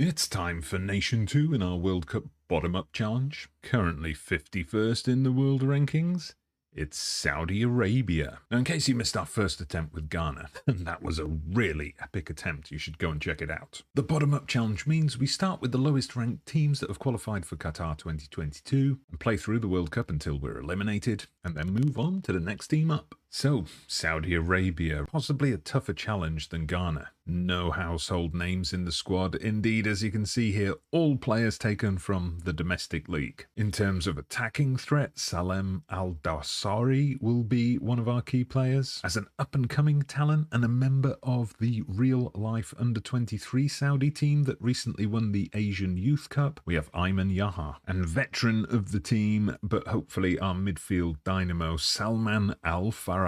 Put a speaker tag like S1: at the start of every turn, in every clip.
S1: It's time for Nation 2 in our World Cup bottom-up challenge. Currently 51st in the world rankings. It's Saudi Arabia. Now, in case you missed our first attempt with Ghana, and that was a really epic attempt, you should go and check it out. The bottom-up challenge means we start with the lowest ranked teams that have qualified for Qatar 2022 and play through the World Cup until we're eliminated, and then move on to the next team up. So, Saudi Arabia, possibly a tougher challenge than Ghana. No household names in the squad. Indeed, as you can see here, all players taken from the domestic league. In terms of attacking threat, Salem Al-Dawsari will be one of our key players. As an up-and-coming talent and a member of the real-life under-23 Saudi team that recently won the Asian Youth Cup, we have Ayman Yaha. And veteran of the team, but hopefully our midfield dynamo, Salman Al-Faraj.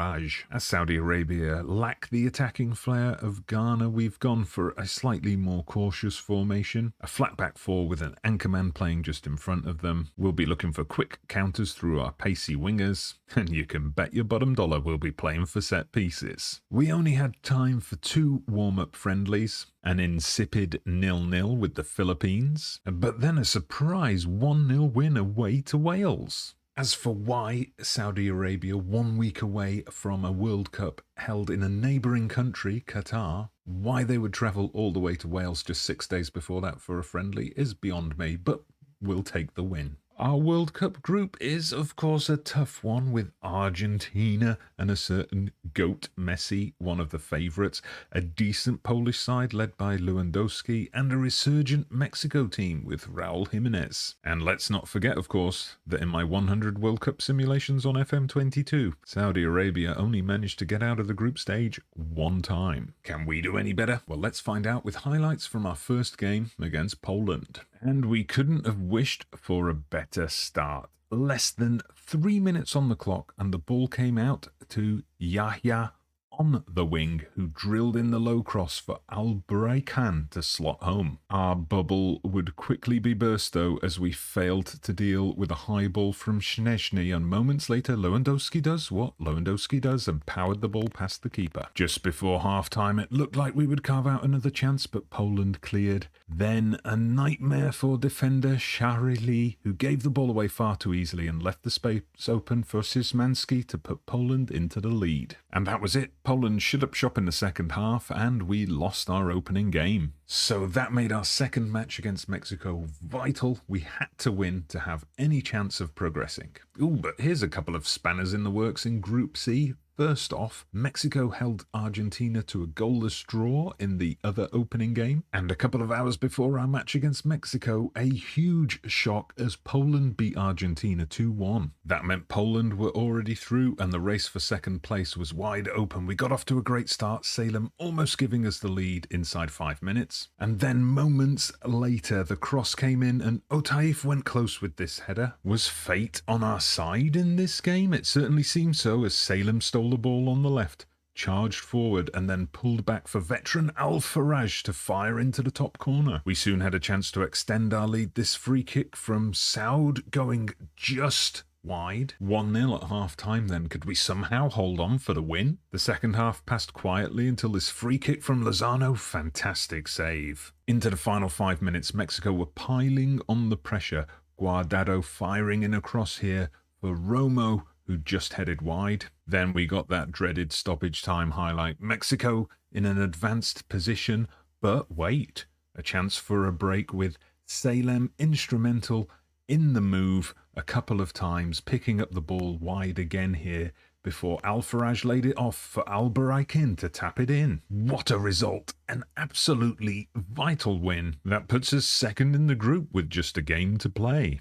S1: As Saudi Arabia lack the attacking flair of Ghana, we've gone for a slightly more cautious formation. A flat back four with an anchorman playing just in front of them. We'll be looking for quick counters through our pacey wingers, and you can bet your bottom dollar we'll be playing for set pieces. We only had time for 2 warm-up friendlies, an insipid 0-0 with the Philippines, but then a surprise 1-0 win away to Wales. As for why Saudi Arabia, 1 week away from a World Cup held in a neighbouring country, Qatar, why they would travel all the way to Wales just 6 days before that for a friendly is beyond me, but we'll take the win. Our World Cup group is, of course, a tough one with Argentina and a certain GOAT Messi, one of the favourites, a decent Polish side led by Lewandowski, and a resurgent Mexico team with Raul Jimenez. And let's not forget, of course, that in my 100 World Cup simulations on FM23, Saudi Arabia only managed to get out of the group stage 1 time. Can we do any better? Well, let's find out with highlights from our first game against Poland. And we couldn't have wished for a better start. Less than 3 minutes on the clock and the ball came out to Yahya on the wing, who drilled in the low cross for Al-Buraikan to slot home. Our bubble would quickly be burst though, as we failed to deal with a high ball from Szczęsny, and moments later Lewandowski does what Lewandowski does and powered the ball past the keeper. Just before half-time it looked like we would carve out another chance, but Poland cleared. Then a nightmare for defender Sharili, who gave the ball away far too easily and left the space open for Szymanski to put Poland into the lead. And that was it. Poland shut up shop in the second half and we lost our opening game. So that made our second match against Mexico vital. We had to win to have any chance of progressing. Ooh, but here's a couple of spanners in the works in Group C. First off, Mexico held Argentina to a goalless draw in the other opening game, and a couple of hours before our match against Mexico, a huge shock as Poland beat Argentina 2-1. That meant Poland were already through and the race for second place was wide open. We got off to a great start, Salem almost giving us the lead inside 5 minutes. And then moments later, the cross came in and Otaif went close with this header. Was fate on our side in this game? It certainly seemed so, as Salem stole the ball on the left, charged forward and then pulled back for veteran Al-Faraj to fire into the top corner. We soon had a chance to extend our lead. This free kick from Saud going just wide. 1-0 at half-time then. Could we somehow hold on for the win? The second half passed quietly until this free kick from Lozano. Fantastic save. Into the final 5 minutes, Mexico were piling on the pressure. Guardado firing in a cross here for Romo, who just headed wide. Then we got that dreaded stoppage time highlight. Mexico in an advanced position, but wait, a chance for a break with Salem instrumental in the move a couple of times, picking up the ball wide again here before Al-Faraj laid it off for Al-Buraikan to tap it in. What a result! An absolutely vital win. That puts us second in the group with just a game to play.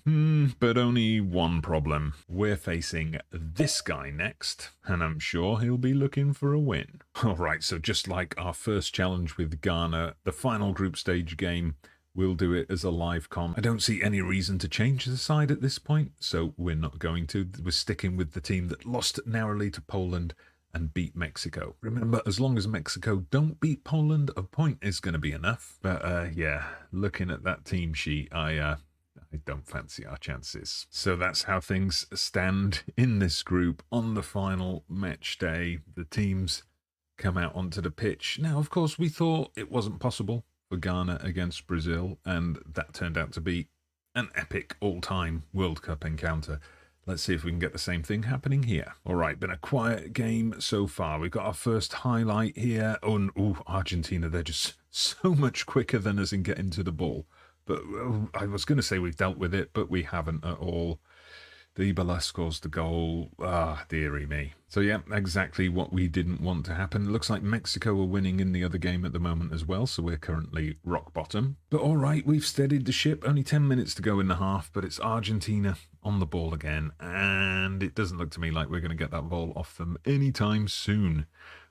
S1: But only one problem. We're facing this guy next, and I'm sure he'll be looking for a win. Alright, so just like our first challenge with Ghana, the final group stage game, we'll do it as a live com. I don't see any reason to change the side at this point, so we're not going to. We're sticking with the team that lost narrowly to Poland and beat Mexico. Remember, as long as Mexico don't beat Poland, a point is going to be enough. But yeah, looking at that team sheet, I don't fancy our chances. So that's how things stand in this group on the final match day. The teams come out onto the pitch. Now, of course, we thought it wasn't possible for Ghana against Brazil, and that turned out to be an epic all-time World Cup encounter. Let's see if we can get the same thing happening here. All right, been a quiet game so far. We've got our first highlight here. Oh, Argentina, they're just so much quicker than us in getting to the ball. But I was going to say we've dealt with it, but we haven't at all. Dybala scores the goal. Ah, dearie me. So yeah, exactly what we didn't want to happen. It looks like Mexico are winning in the other game at the moment as well, so we're currently rock bottom. But all right, we've steadied the ship. Only 10 minutes to go in the half, but it's Argentina on the ball again, and it doesn't look to me like we're going to get that ball off them anytime soon.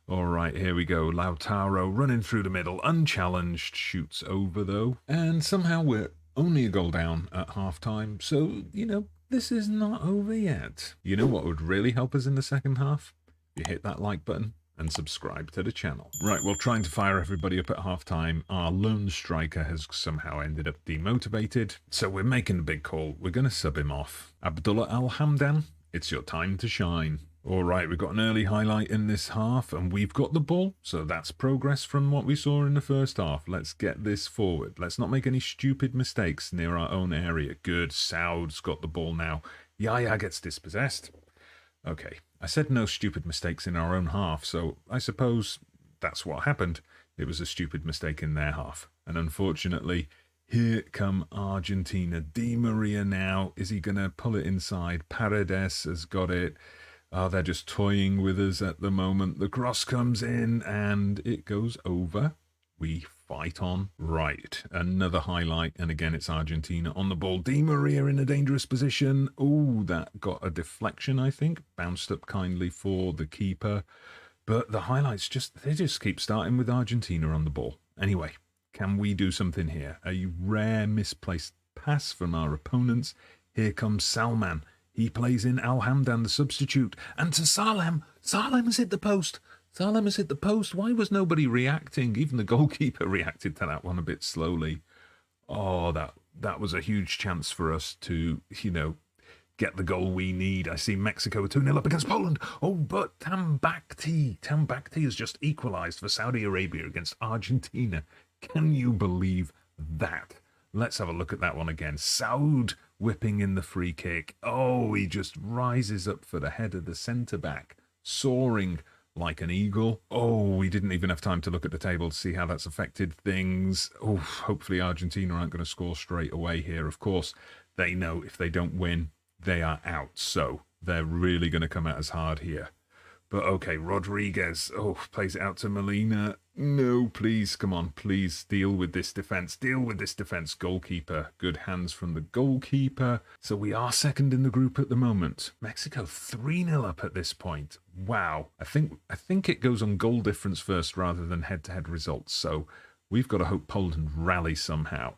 S1: All right, here we go. Lautaro running through the middle, unchallenged, shoots over though, and somehow we're only a goal down at half-time, so, you know, this is not over yet. You know what would really help us in the second half? You hit that like button and subscribe to the channel. Right, well, trying to fire everybody up at half-time, our lone striker has somehow ended up demotivated, so we're making a big call. We're going to sub him off. Abdullah Al-Hamdan, it's your time to shine. All right, we've got an early highlight in this half, and we've got the ball, so that's progress from what we saw in the first half. Let's get this forward. Let's not make any stupid mistakes near our own area. Good, Saud's got the ball now. Yaya gets dispossessed. Okay, I said no stupid mistakes in our own half, so I suppose that's what happened. It was a stupid mistake in their half, and unfortunately, here come Argentina. Di Maria now. Is he going to pull it inside? Paredes has got it. Oh, they're just toying with us at the moment. The cross comes in and it goes over. We fight on. Right, another highlight. And again, it's Argentina on the ball. Di Maria in a dangerous position. Oh, that got a deflection, I think. Bounced up kindly for the keeper. But the highlights they just keep starting with Argentina on the ball. Anyway, can we do something here? A rare misplaced pass from our opponents. Here comes Salman. He plays in Al-Hamdan, the substitute. And to Salem. Salem has hit the post. Salem has hit the post. Why was nobody reacting? Even the goalkeeper reacted to that one a bit slowly. Oh, that was a huge chance for us to, you know, get the goal we need. I see Mexico 2-0 up against Poland. Oh, but Tambakti has just equalised for Saudi Arabia against Argentina. Can you believe that? Let's have a look at that one again. Saud whipping in the free kick. Oh, he just rises up for the head of the centre-back, soaring like an eagle. Oh, we didn't even have time to look at the table to see how that's affected things. Oh, hopefully Argentina aren't going to score straight away here. Of course, they know if they don't win, they are out. So they're really going to come at us hard here. But okay, Rodriguez, plays it out to Molina. No, please, come on, please deal with this defence. Deal with this defence, goalkeeper. Good hands from the goalkeeper. So we are second in the group at the moment. Mexico 3-0 up at this point. Wow. I think it goes on goal difference first rather than head-to-head results. So we've got to hope Poland rally somehow,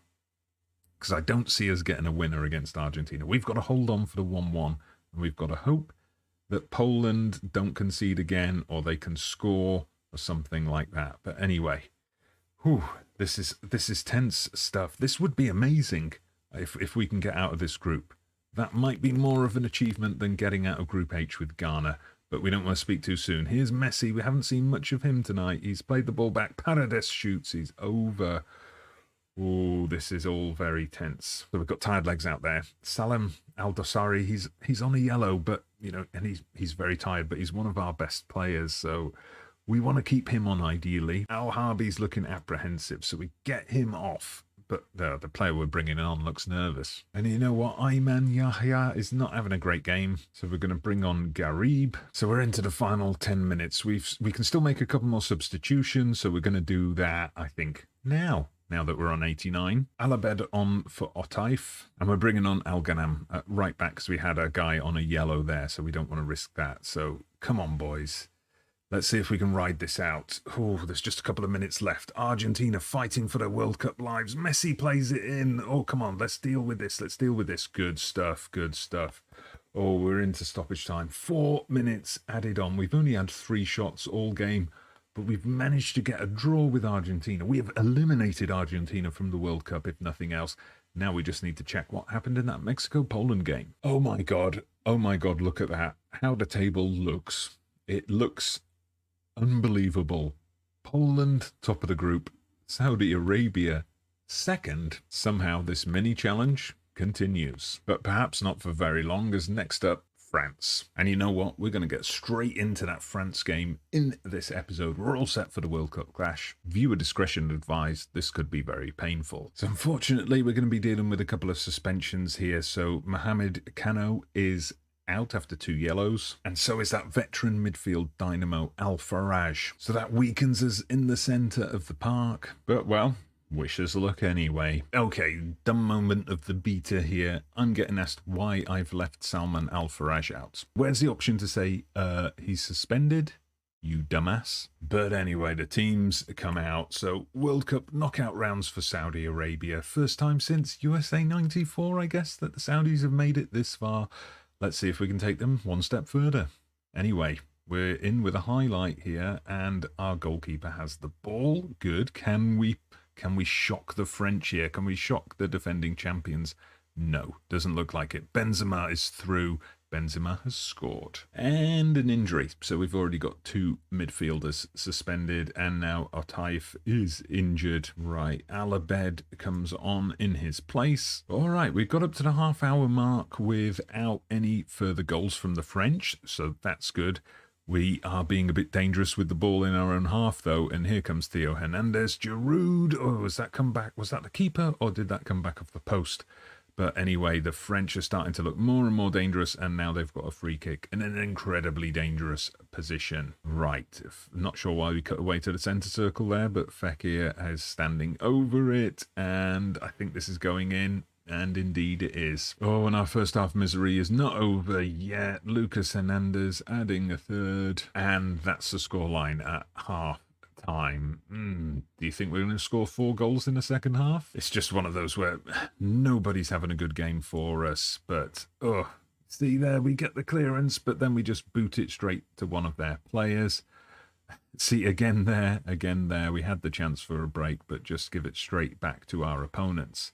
S1: because I don't see us getting a winner against Argentina. We've got to hold on for the 1-1, and we've got to hope that Poland don't concede again, or they can score or something like that. But anyway, this is tense stuff. This would be amazing if we can get out of this group. That might be more of an achievement than getting out of Group H with Ghana, but we don't want to speak too soon. Here's Messi. We haven't seen much of him tonight. He's played the ball back. Paredes shoots. He's over. Oh, this is all very tense. So we've got tired legs out there. Salem Al-Dosari, he's on a yellow, but you know, and he's very tired, but he's one of our best players, so we want to keep him on ideally. Al-Harbi's looking apprehensive, so we get him off. But the player we're bringing on looks nervous. And you know what? Ayman Yahya is not having a great game, so we're going to bring on Garib. So we're into the final 10 minutes. We can still make a couple more substitutions, so we're going to do that, I think, now that we're on 89. Alabed on for Otaif, and we're bringing on Al Ghanam right back because we had a guy on a yellow there, so we don't want to risk that. So come on, boys. Let's see if we can ride this out. Oh, there's just a couple of minutes left. Argentina fighting for their World Cup lives. Messi plays it in. Oh, come on, let's deal with this. Let's deal with this. Good stuff, good stuff. Oh, we're into stoppage time. 4 minutes added on. We've only had 3 shots all game, but we've managed to get a draw with Argentina. We have eliminated Argentina from the World Cup, if nothing else. Now we just need to check what happened in that Mexico-Poland game. Oh my God, look at that. How the table looks. It looks unbelievable. Poland, top of the group. Saudi Arabia second. Somehow this mini challenge continues, but perhaps not for very long, as next up, France. And you know what? We're going to get straight into that France game in this episode. We're all set for the World Cup clash. Viewer discretion advised. This could be very painful. So unfortunately, we're going to be dealing with a couple of suspensions here. So Mohamed Kano is out after 2 yellows, and so is that veteran midfield dynamo Al Faraj. So that weakens us in the centre of the park. But well, wish us luck anyway. Okay, dumb moment of the beta here. I'm getting asked why I've left Salman Al Faraj out. Where's the option to say, he's suspended? You dumbass. But anyway, the teams come out. So World Cup knockout rounds for Saudi Arabia. First time since USA 94, I guess, that the Saudis have made it this far. Let's see if we can take them one step further. Anyway, we're in with a highlight here, and our goalkeeper has the ball. Good. Can we shock the French here? Can we shock the defending champions? No, doesn't look like it. Benzema is through. Benzema has scored. And an injury. So we've already got 2 midfielders suspended, and now Otaif is injured. Right, Alabed comes on in his place. All right, we've got up to the half-hour mark without any further goals from the French, so that's good. We are being a bit dangerous with the ball in our own half, though, and here comes Theo Hernandez. Giroud, oh, was that come back? Was that the keeper, or did that come back off the post? But anyway, the French are starting to look more and more dangerous, and now they've got a free kick in an incredibly dangerous position. Right, not sure why we cut away to the centre circle there, but Fekir is standing over it, and I think this is going in. And indeed it is. Oh, and our first half misery is not over yet. Lucas Hernandez adding a third. And that's the scoreline at half time. Do you think we're going to score 4 goals in the second half? It's just one of those where nobody's having a good game for us. But, see there, we get the clearance, but then we just boot it straight to one of their players. See, again there. We had the chance for a break, but just give it straight back to our opponents.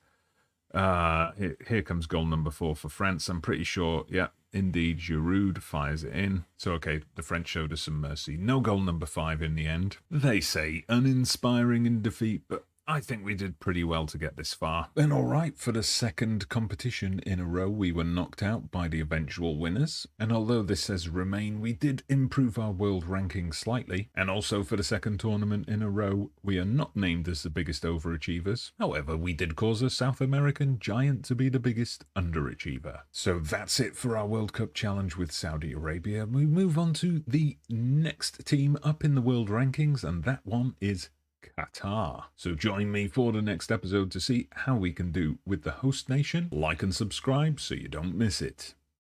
S1: Here comes goal number 4 for France. I'm pretty sure, yeah, indeed, Giroud fires it in. So, okay, the French showed us some mercy. No goal number 5 in the end. They say uninspiring in defeat, but I think we did pretty well to get this far. Then all right, for the second competition in a row, we were knocked out by the eventual winners. And although this says remain, we did improve our world ranking slightly. And also for the second tournament in a row, we are not named as the biggest overachievers. However, we did cause a South American giant to be the biggest underachiever. So that's it for our World Cup challenge with Saudi Arabia. We move on to the next team up in the world rankings, and that one is Qatar. So join me for the next episode to see how we can do with the host nation. Like and subscribe so you don't miss it.